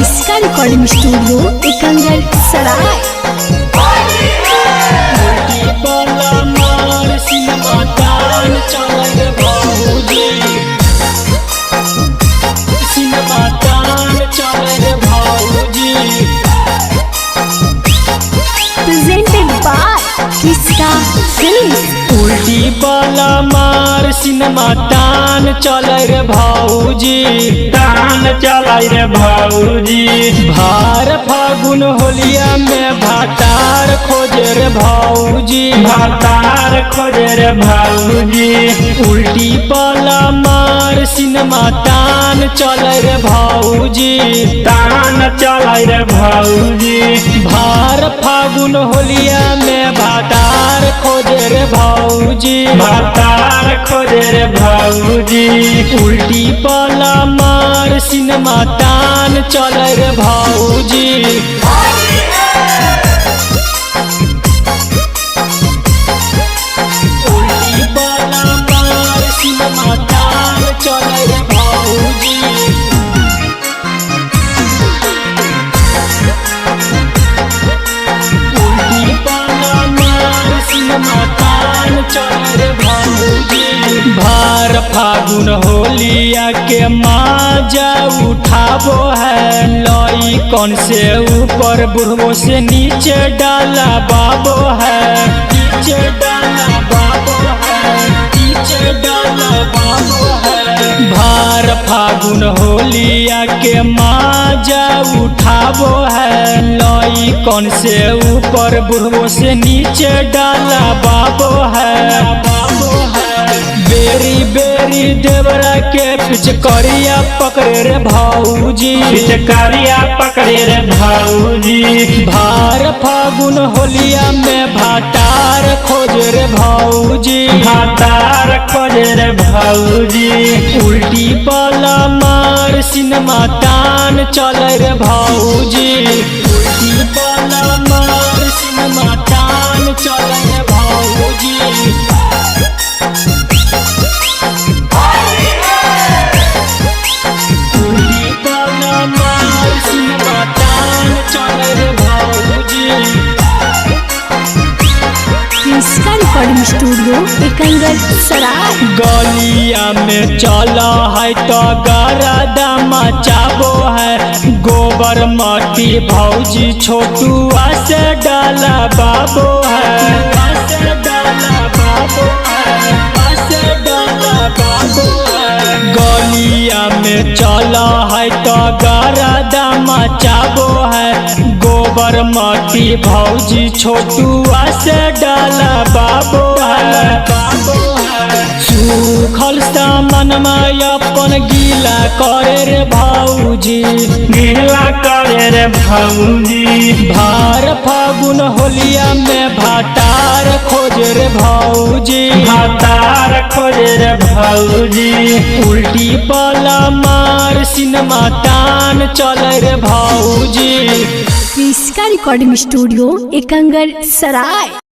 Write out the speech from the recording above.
इसका recording studio Ekangar सराय। Presented by किसका फिल्म्स। उल्टी वाला मार सिनेमा तान चले रे भौजी, तान चलाई रे भौजी। भार फागुन होलिया में भातार खोजे रे भौजी, भातार खोजे रे भौजी। उल्टी वाला मार सिनेमा तान चले रे भौजी, तान चलाई रे भौजी। भार फागुन होलिया में भातार खोजे रे भौजी, भातार खोजे रे भौजी। उल्टी वाला मार सिनेमा तान चले रे भौजी। उल्टी वाला मार सिनेमा तान चले रे भौजी। उल्टी वाला मार सिनेमा तान चले रे भौजी। भार फागुन होलिया के माजा उठाबो है, लई कौन से ऊपर बुढ़बो से नीचे डाला बाबो है, नीचे डाला बाबो है, नीचे डाला बाबो है। भार फागुन होलिया के माजा उठाबो है, लई कौन से ऊपर बुढ़बो से नीचे डाला बाबो है, बाबो है। बेरी बेरी देवरा के पिचकारिया पकड़े रे भौजी, पिचकारिया पकड़े रे भौजी। भार फागुन होलिया में भातार खोजे रे भौजी, भातार खोजे रे भौजी। उल्टी वाला मार सिनेमा तान चले रे भौजी, उल्टी वाला मार सिनेमा तान चले रे भौजी। इसका रिकॉर्डिंग स्टूडियो एकंगर सराय। गलिया में चला है तो गरादा मचाबो है, गोबर माटी भौजी छोटुआ से डाला बाबो है, से डाला बाबो है, से डाला बाबो है। गलिया में चला है तो गरादा मचाबो है, गोबर माटी भौजी छोटुआ से डाला बाबो है, बाबो है। सूखल सामान में अपन गीला करे रे भौजी, गीला करे रे भौजी। भार फागुन होलिया में भातार खोजे रे भौजी, भातार खोजे रे भौजी। उल्टी वाला मार सिनेमा तान चले रे भौजी। इसका रिकॉर्डिंग स्टूडियो एकंगर सराय।